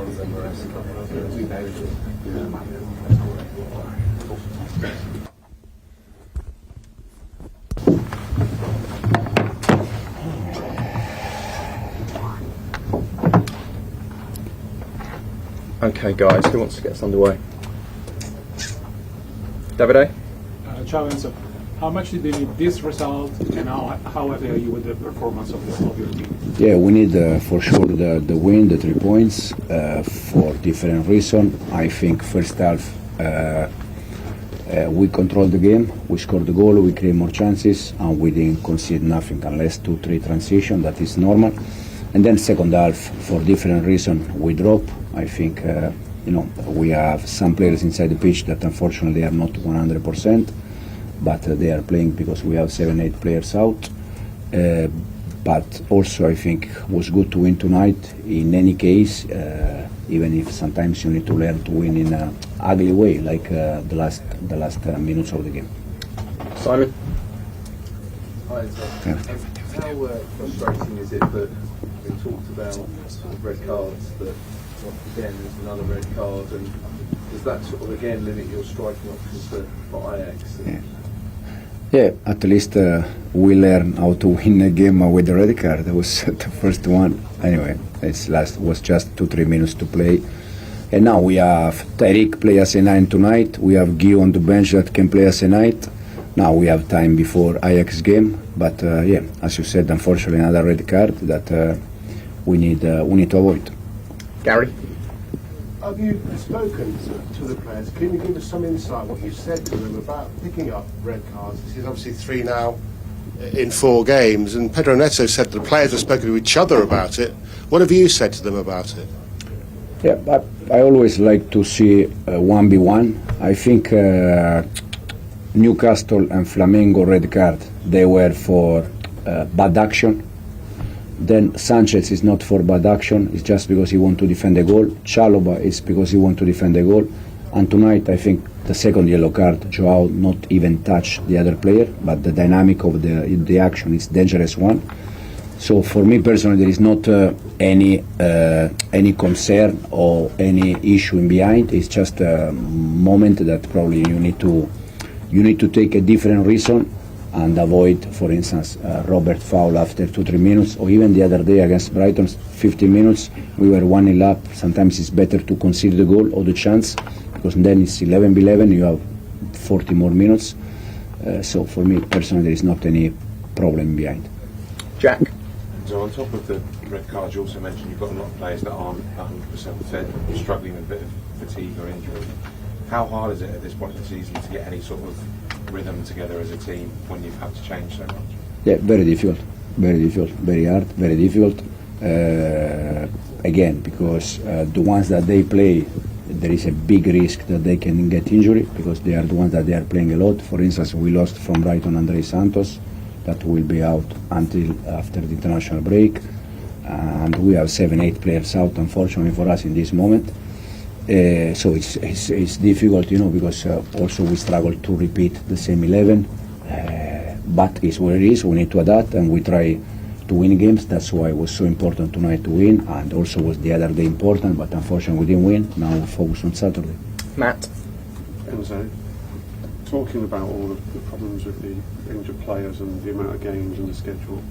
Enzo Maresca. We know Okay, guys, who wants to get us underway? Davide? Ciao Enzo. How much did they need this result, and how happy are you with the performance of your team? Yeah, we need for sure the win, the 3 points, for different reasons. I think first half we controlled the game, we scored the goal, we create more chances, and we didn't concede nothing unless 2-3 transition, that is normal. And then second half, for different reasons, we drop. I think we have some players inside the pitch that unfortunately are not 100%, but they are playing because we have 7-8 players out. But also I think it was good to win tonight. In any case, even if sometimes you need to learn to win in an ugly way, like the last minutes of the game. Simon? Hi, Yeah. how frustrating is it that we talked about sort of red cards, that once again there's another red card, and does that sort of again limit your striking options for Ajax? Yeah, at least we learn how to win a game with a red card. That was the first one. Anyway, was just 2-3 minutes to play. And now we have Tariq play as a 9 tonight. We have Gio on the bench that can play as a 9. Now we have time before Ajax game. But yeah, as you said, unfortunately another red card that we need to avoid. Gary? Have you spoken to the players? Can you give us some insight what you said to them about picking up red cards? This is obviously 3 now in 4 games, and Pedro Neto said the players have spoken to each other about it. What have you said to them about it? Yeah, but I always like to see 1v1. I think Newcastle and Flamengo red card, they were for bad action. Then Sanchez is not for bad action, it's just because he want to defend the goal. Chalobah is because he want to defend the goal. And tonight I think the second yellow card, Joao not even touch the other player, but the dynamic of the action is dangerous one. So for me personally there is not any concern or any issue in behind. It's just a moment that probably you need to take a different reason and avoid, for instance, Robert foul after 2-3 minutes, or even the other day against Brighton, 15 minutes, we were 1-0 up. Sometimes it's better to concede the goal or the chance, because then it's 11-11, you have 40 more minutes. So for me personally, there is not any problem behind. Jack? So on top of the red cards, you also mentioned you've got a lot of players that aren't 100% fit, struggling with a bit of fatigue or injury. How hard is it at this point in the season to get any sort of rhythm together as a team when you've had to change so much? Yeah, very difficult, very hard, very difficult. Again, because the ones that they play, there is a big risk that they can get injury, because they are the ones that they are playing a lot. For instance, we lost from Brighton Andrei Santos, that will be out until after the international break, and we have 7-8 players out, unfortunately for us in this moment. So it's difficult, because also we struggle to repeat the same 11, but it's what it is. We need to adapt, and we try to win games. That's why it was so important tonight to win, and also was the other day important, but unfortunately we didn't win. Now we focus on Saturday. Matt? Enzo, talking about all of the problems with the injured players and the amount of games and the schedule,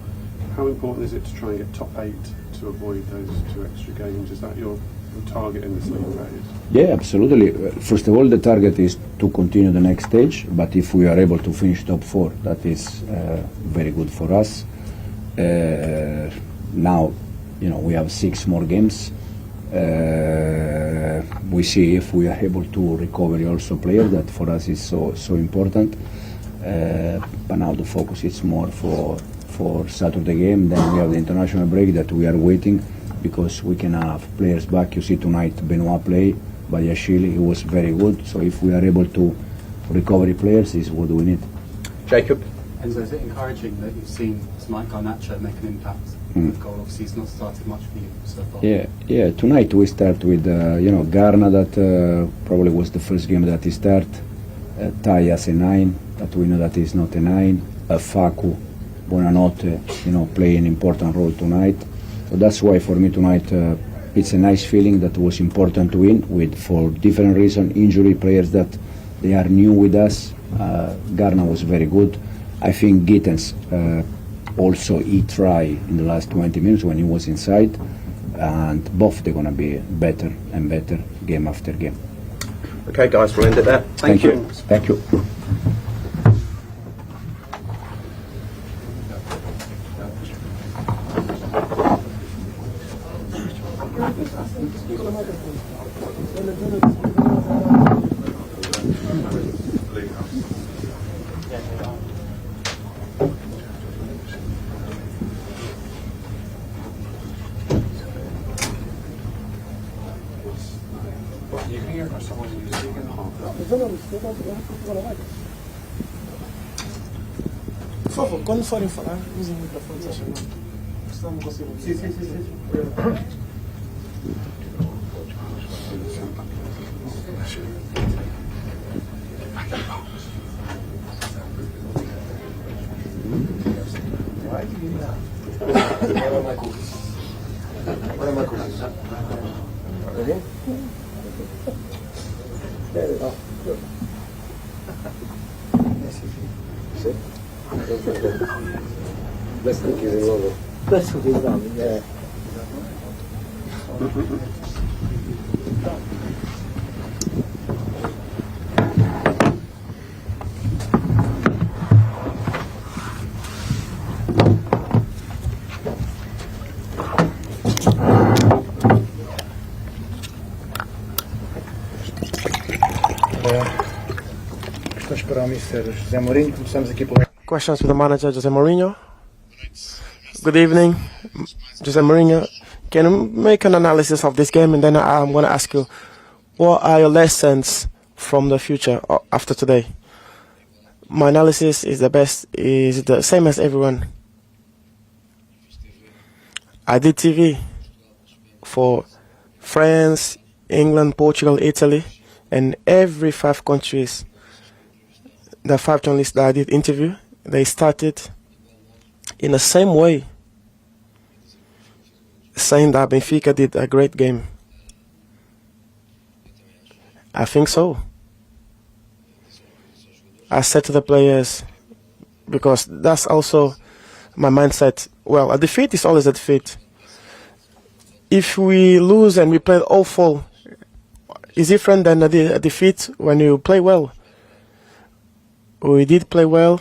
how important is it to try and get top 8 to avoid those 2 extra games? Is that your target in this league phase? Yeah, absolutely. First of all, the target is to continue the next stage, but if we are able to finish top 4, that is very good for us. Now, we have 6 more games. We see if we are able to recover also players, that for us is so important. But now the focus is more for Saturday game. Then we have the international break that we are waiting, because we can have players back. You see tonight Benoit play, Bayashili, he was very good. So if we are able to recover players, is what we need. Jacob? Enzo, is it encouraging that you've seen Mike Garnacho make an impact with goal? Obviously he's not started much for you so far. Yeah. Tonight we start with Garna, that probably was the first game that he start. Tai as a 9, that we know that he's not a 9. Facu, Buonanotte, play an important role tonight. So that's why for me tonight it's a nice feeling that was important to win with for different reasons. Injury players that they are new with us. Garner was very good. I think Gittens also he tried in the last 20 minutes when he was inside, and both they're gonna be better and better game after game. Okay, guys, we'll end it there. Thank you. Thank you. Por favor, quando forem falar, usem o microfone, se acham. Senão não consigo. Sim, sim, sim, sim. Questões para o Mr. José Mourinho. Começamos aqui pelo... Questions to the manager, Jose Mourinho. Good evening, Jose Mourinho. Can you make an analysis of this game, and then I'm going to ask you, what are your lessons from the future after today? My analysis is the same as everyone. I did TV for France, England, Portugal, Italy, and every 5 countries. The 5 journalists that I did interview, they started in the same way, saying that Benfica did a great game. I think so. I said to the players, because that's also my mindset. Well, a defeat is always a defeat. If we lose and we play awful, it's different than a defeat when you play well. We did play well.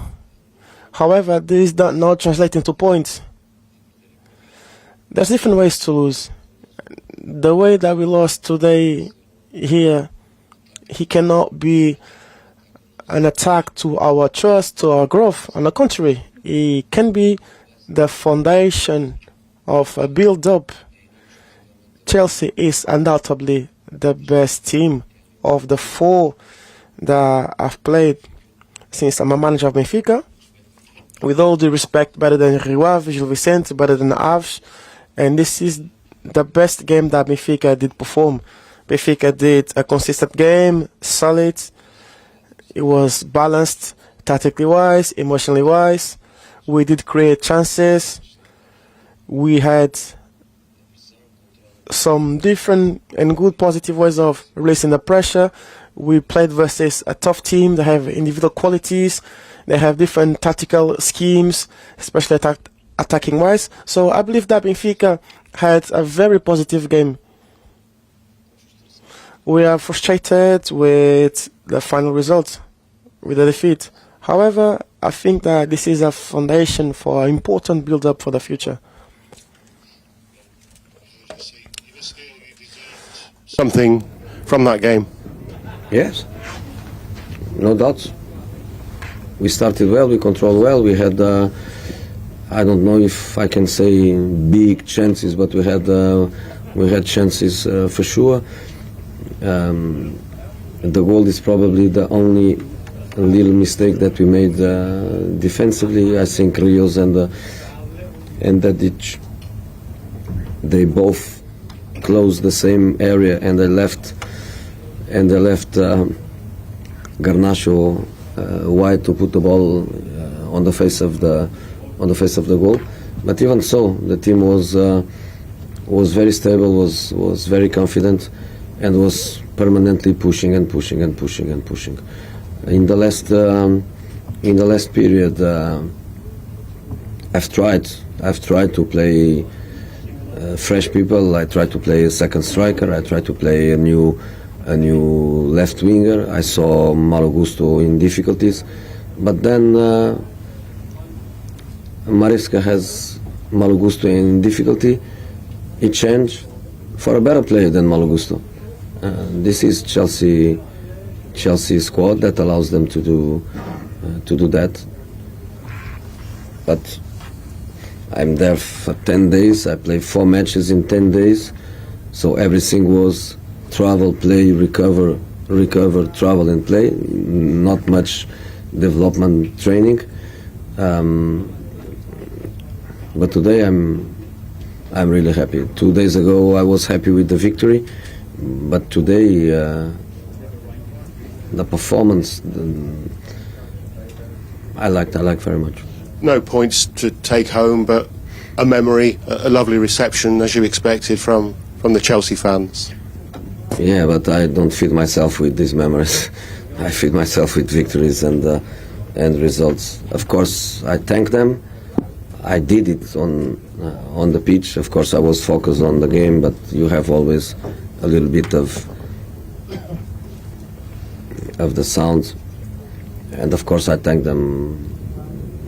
However, this does not translate into points. There's different ways to lose. The way that we lost today here, he cannot be an attack to our trust, to our growth. On the contrary, he can be the foundation of a build-up. Chelsea is undoubtedly the best team of the 4 that I've played since I'm a manager of Benfica. With all due respect, better than Rio Ave, Gil Vicente, better than Aves. And this is the best game that Benfica did perform. Benfica did a consistent game, solid. It was balanced, tactically wise, emotionally wise. We did create chances. We had some different and good positive ways of releasing the pressure. We played versus a tough team. They have individual qualities. They have different tactical schemes, especially attacking wise. So I believe that Benfica had a very positive game. We are frustrated with the final result, with the defeat. However, I think that this is a foundation for an important build-up for the future. Something from that game. Yes, no doubts. We started well, we controlled well, we had, I don't know if I can say big chances, but we had chances for sure. The goal is probably the only little mistake that we made defensively. I think Rios and Dedic, they both closed the same area, and they left Garnacho wide to put the ball on the face of the goal. But even so, the team was was very stable, was very confident, and was permanently pushing and pushing and pushing and pushing. In the last period, I've tried to play fresh people. I tried to play a second striker. I tried to play a new left winger. I saw Malo Gusto in difficulties, but then Maresca has Malo Gusto in difficulty. He changed for a better player than Malo Gusto. This is Chelsea squad that allows them to do that. But I'm there for 10 days. I played 4 matches in 10 days, so everything was travel, play, recover, travel and play. Not much development training. But today I'm really happy. 2 days ago I was happy with the victory, but today the performance I liked very much. No points to take home, but a memory, a lovely reception as you expected from the Chelsea fans. Yeah, but I don't feed myself with these memories. I feed myself with victories and results. Of course, I thank them. I did it on the pitch. Of course, I was focused on the game, but you have always a little bit of the sound. And of course, I thank them.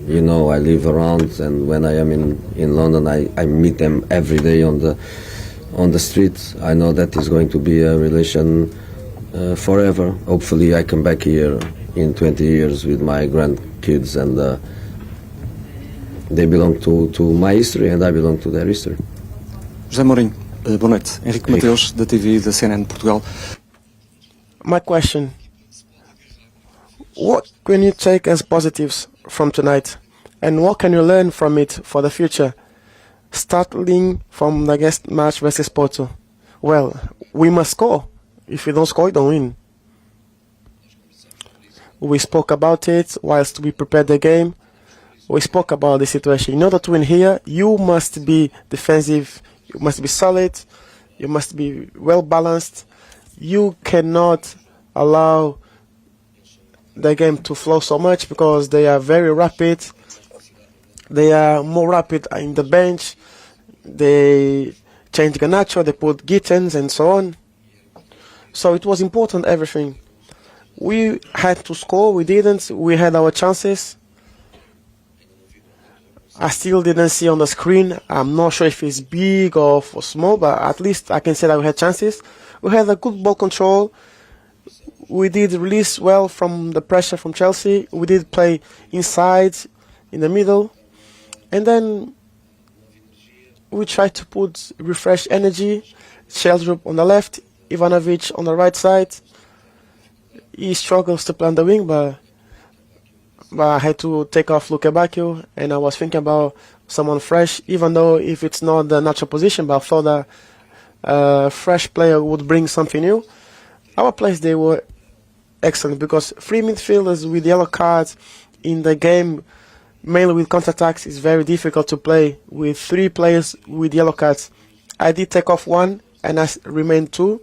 You know, I live around, and when I am in London, I meet them every day on the street. I know that is going to be a relation forever. Hopefully, I come back here in 20 years with my grandkids, and they belong to my history, and I belong to their history. José Mourinho, boa noite. Henrique Mateus, da TV da CNN Portugal. My question: what can you take as positives from tonight, and what can you learn from it for the future? Starting from the guest match versus Porto. Well, we must score. If we don't score, we don't win. We spoke about it whilst we prepared the game. We spoke about the situation. In order to win here, you must be defensive, you must be solid, you must be well balanced. You cannot allow the game to flow so much because they are very rapid. They are more rapid in the bench. They changed Garnacho, they put Gittens and so on. So it was important, everything. We had to score, we didn't. We had our chances. I still didn't see on the screen. I'm not sure if it's big or small, but at least I can say that we had chances. We had a good ball control. We did release well from the pressure from Chelsea. We did play inside, in the middle. And then we tried to put refresh energy. Sheldrup on the left, Ivanovic on the right side. He struggles to play on the wing, but I had to take off Luke Bakio, and I was thinking about someone fresh, even though if it's not the natural position, but I thought that a fresh player would bring something new. Our players, they were excellent, because 3 midfielders with yellow cards in the game, mainly with counter-attacks, is very difficult to play with 3 players with yellow cards. I did take off 1, and I remained 2.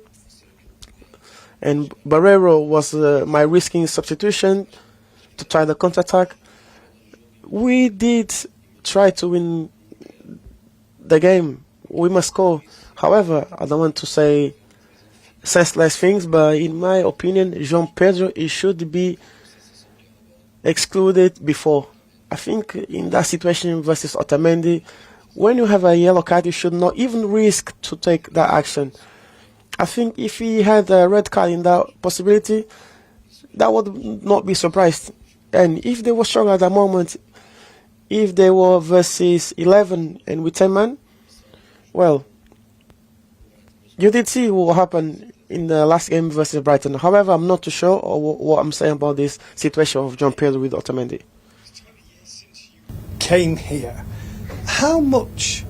And Barreiro was my risking substitution to try the counter-attack. We did try to win the game. We must score. However, I don't want to say senseless things, but in my opinion, João Pedro, he should be excluded before. I think in that situation versus Otamendi, when you have a yellow card, you should not even risk to take that action. I think if he had a red card in that possibility, that would not be surprised. And if they were strong at that moment, if they were versus 11 and with 10 men, well, you did see what happened in the last game versus Brighton. However, I'm not too sure what I'm saying about this situation of João Pedro with Otamendi. Came here. How much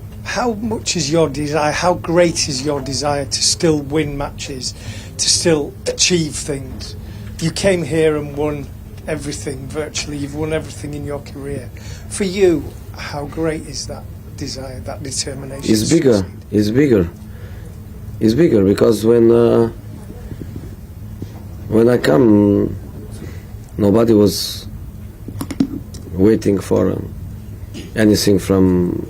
is your desire, how great is your desire to still win matches, to still achieve things? You came here and won everything, virtually. You've won everything in your career. For you, how great is that desire, that determination? It's bigger. is bigger. Is bigger because when I come, nobody was waiting for anything from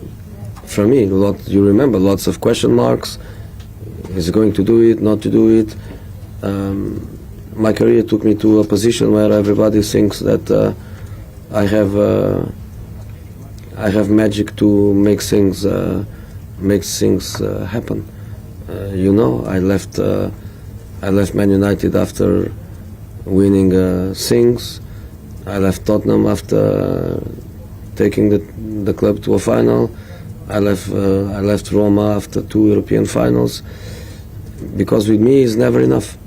me. You remember, lots of question marks. Is he going to do it? Not to do it? My career took me to a position where everybody thinks that I have magic to make things happen. You know, I left Man United after winning things. I left Tottenham after taking the club to a final. I left Roma after 2 European finals. Because with me, it's never enough.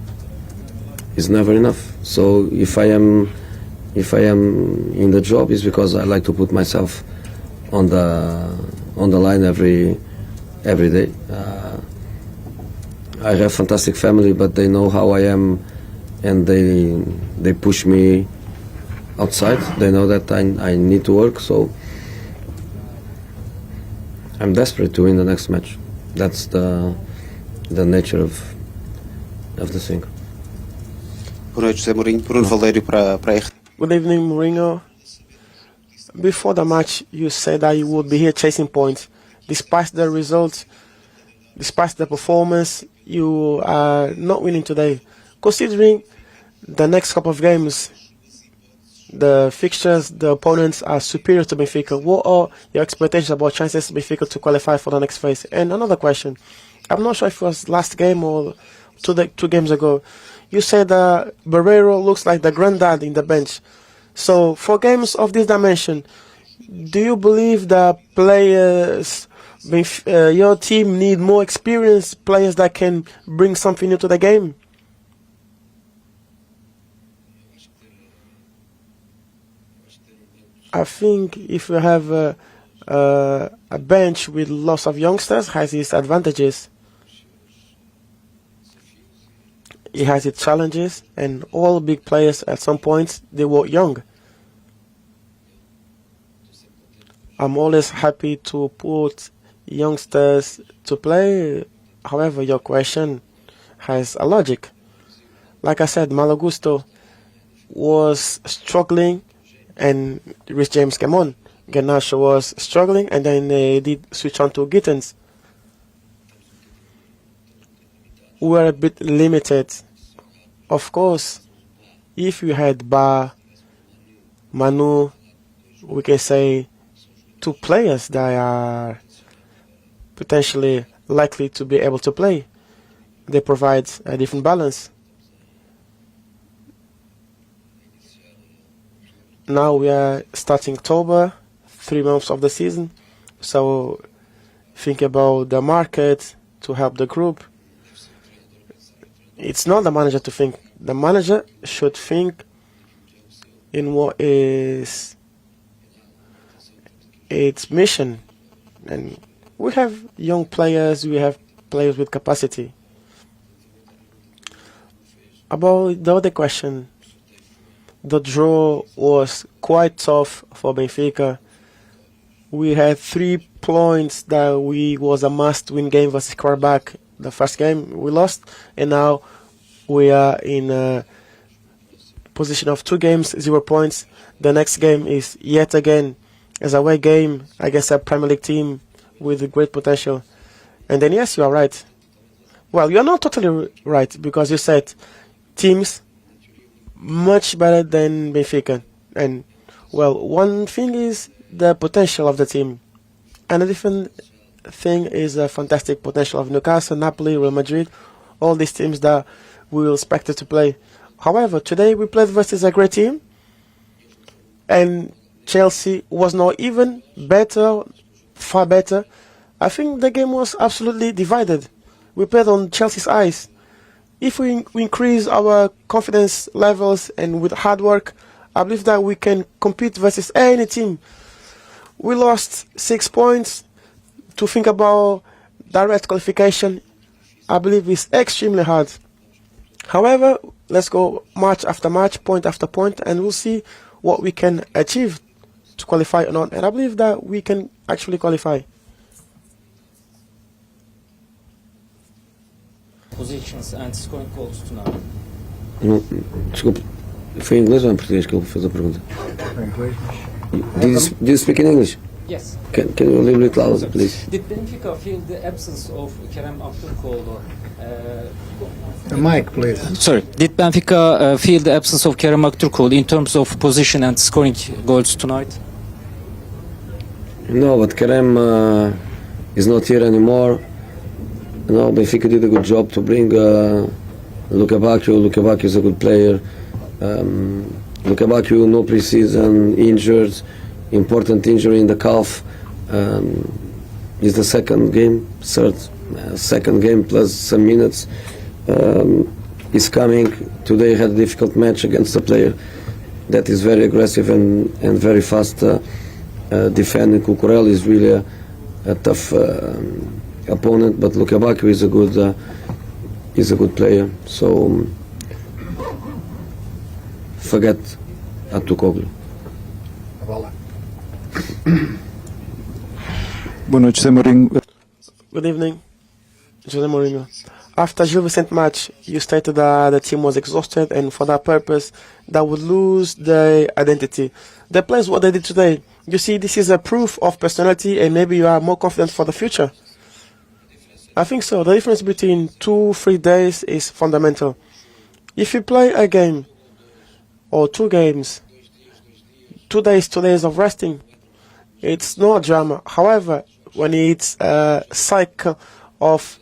It's never enough. So if I am in the job, it's because I like to put myself on the line every day. I have fantastic family, but they know how I am, and they push me outside. They know that I need to work, so I'm desperate to win the next match. That's the nature of the thing. Boa noite, José Mourinho. Bruno Valério para Good evening, Mourinho. Before the match, you said that you would be here chasing points. Despite the results, despite the performance, you are not winning today. Considering the next couple of games, the fixtures, the opponents are superior to Benfica. What are your expectations about chances of Benfica to qualify for the next phase? And another question. I'm not sure if it was last game or two games ago. You said Barreiro looks like the granddad in the bench. So for games of this dimension, do you believe that players, your team need more experienced players that can bring something new to the game? I think if you have a bench with lots of youngsters, has its advantages. It has its challenges, and all big players at some point they were young. I'm always happy to put youngsters to play. However, your question has a logic. Like I said, Malo Gusto was struggling, and Rhys James came on. Garnacho was struggling, and then they did switch on to Gittins. We were a bit limited. Of course, if you had Ba, Manu, we can say 2 players that are potentially likely to be able to play. They provide a different balance. Now we are starting October, 3 months of the season. So think about the market to help the group. It's not the manager to think. The manager should think in what is its mission. And we have young players, we have players with capacity. About the other question, the draw was quite tough for Benfica. We had 3 points that was a must-win game versus Karabakh. The first game we lost, and now we are in a position of 2 games, 0 points. The next game is yet again as a away game against a Premier League team with great potential. And then yes, you are right. Well, you are not totally right, because you said teams much better than Benfica. And well, one thing is the potential of the team, and a different thing is a fantastic potential of Newcastle, Napoli, Real Madrid, all these teams that we will expect to play. However, today we played versus a great team, and Chelsea was not even better, far better. I think the game was absolutely divided. We played on Chelsea's eyes. If we increase our confidence levels and with hard work, I believe that we can compete versus any team. We lost 6 points. To think about direct qualification, I believe is extremely hard. However, let's go match after match, point after point, and we'll see what we can achieve to qualify or not. And I believe that we can actually qualify. positions and scoring goals tonight? Desculpe, foi em inglês ou em português que ele fez a pergunta? Em inglês, Did you speak in English? Yes. Can you a little bit louder, please? Did Benfica feel the absence of Kerem Aktürkoğlu? The mic, please. Sorry. Did Benfica feel the absence of Kerem Aktürkoğlu in terms of position and scoring goals tonight? No, but Kerem is not here anymore. No, Benfica did a good job to bring Luka Bakio. Luka Bakio is a good player. Luka Bakio, no pre-season, injured, important injury in the calf. Is the second game plus some minutes. He's coming. Today had a difficult match against a player that is very aggressive and very fast defending. Cucurella is really a tough opponent, but Luka Bakio is a good player. So forget Aktürkoğlu. Boa noite, José Mourinho. Good evening, José Mourinho. After Gil Vicente match, you stated that the team was exhausted and for that purpose, that would lose their identity. The players, what they did today, you see this is a proof of personality and maybe you are more confident for the future. I think so. The difference between 2-3 days is fundamental. If you play a game or 2 games, 2 days of resting, it's no drama. However, when it's a cycle of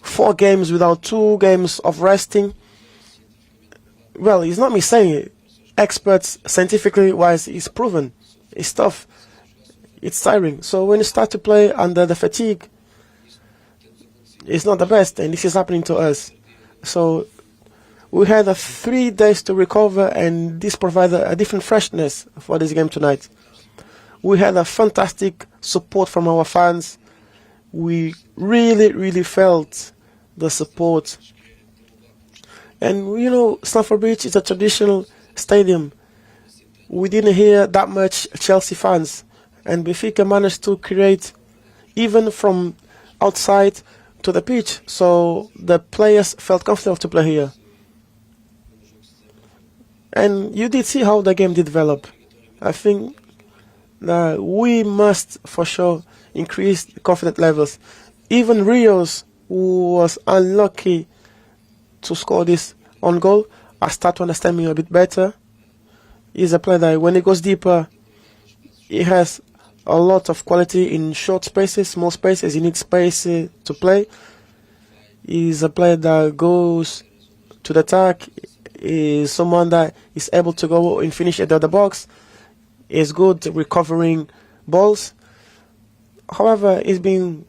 4 games without 2 games of resting, well, it's not me saying it. Experts, scientifically wise, it's proven. It's tough. It's tiring. So when you start to play under the fatigue, it's not the best, and this is happening to us. So we had 3 days to recover, and this provided a different freshness for this game tonight. We had a fantastic support from our fans. We really felt the support. And you know, Stamford Bridge is a traditional stadium. We didn't hear that much Chelsea fans, and Benfica managed to create even from outside to the pitch, so the players felt comfortable to play here. And you did see how the game did develop. I think that we must for sure increase the confidence levels. Even Rios, who was unlucky to score this on goal, I start to understand me a bit better. He's a player that when he goes deeper, he has a lot of quality in short spaces, small spaces. He needs space to play. He's a player that goes to the attack. He's someone that is able to go and finish at the other box. He's good at recovering balls. However, he's been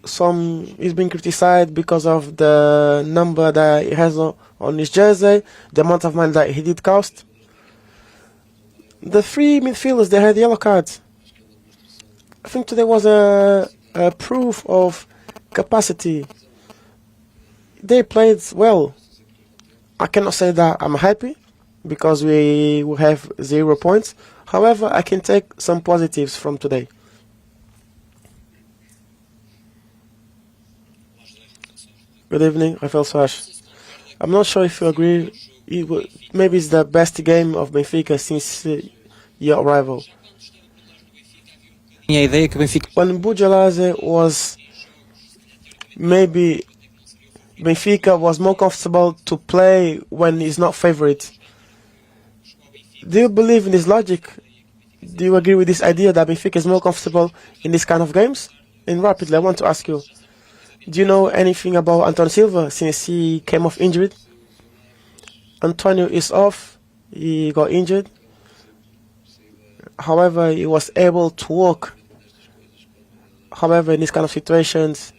criticized because of the number that he has on his jersey, the amount of money that he did cost. The 3 midfielders, they had yellow cards. I think today was a proof of capacity. They played well. I cannot say that I'm happy because we will have 0 points. However, I can take some positives from today. Good evening, Rafael Soares. I'm not sure if you agree. Maybe it's the best game of Benfica since your arrival. When Bujalaze was, maybe Benfica was more comfortable to play when he's not favorite. Do you believe in this logic? Do you agree with this idea that Benfica is more comfortable in this kind of games? And rapidly, I want to ask you, do you know anything about Antonio Silva since he came off injured? Antonio is off. He got injured. However, he was able to walk. However, in these kind of situations,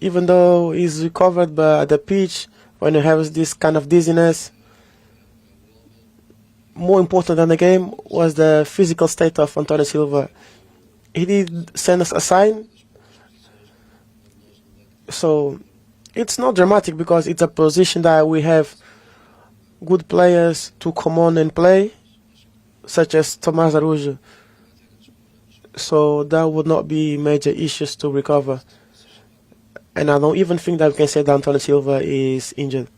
even though he's recovered, but at the pitch, when he has this kind of dizziness, more important than the game was the physical state of Antonio Silva. He did send us a sign. So it's not dramatic because it's a position that we have good players to come on and play, such as Tomás Araújo. So that would not be major issues to recover. And I don't even think that we can say that Antonio Silva is injured.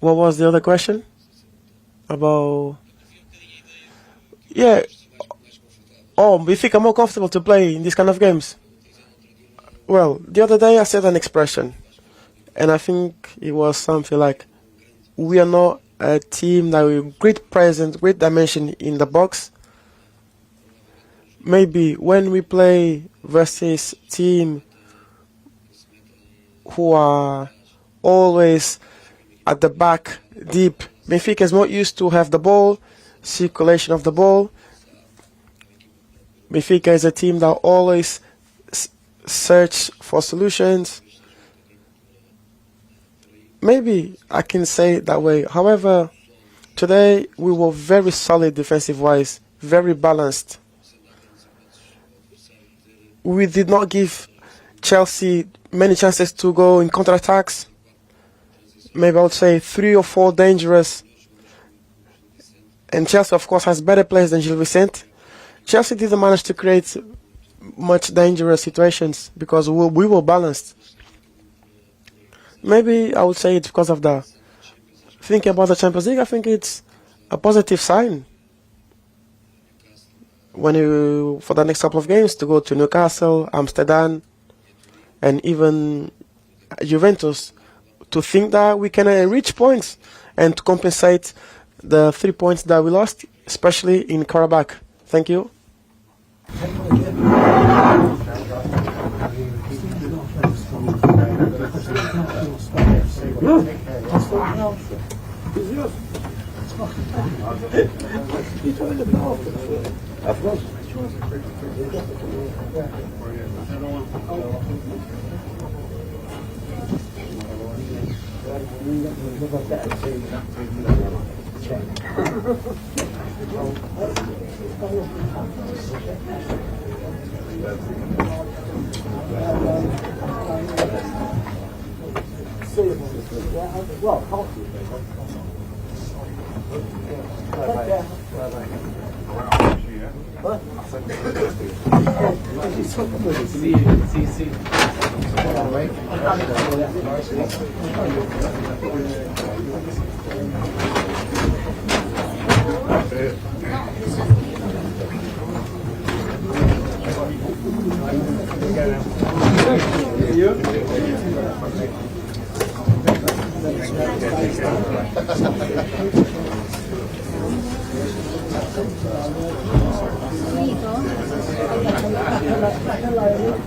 What was the other question? About... Yeah. Oh, Benfica more comfortable to play in these kind of games. Well, the other day I said an expression, and I think it was something like, we are not a team that with great presence, great dimension in the box. Maybe when we play versus team who are always at the back deep, Benfica is more used to have the ball, circulation of the ball. Benfica is a team that always search for solutions. Maybe I can say it that way. However, today we were very solid defensive-wise, very balanced. We did not give Chelsea many chances to go in counter-attacks. Maybe I would say 3 or 4 dangerous. And Chelsea, of course, has better players than Gil Vicente. Chelsea didn't manage to create much dangerous situations because we were balanced. Maybe I would say it's because of the... Thinking about the Champions League, I think it's a positive sign. When you, for the next couple of games, to go to Newcastle, Amsterdam, and even Juventus, to think that we can reach points and to compensate the 3 points that we lost, especially in Karabakh. Thank you.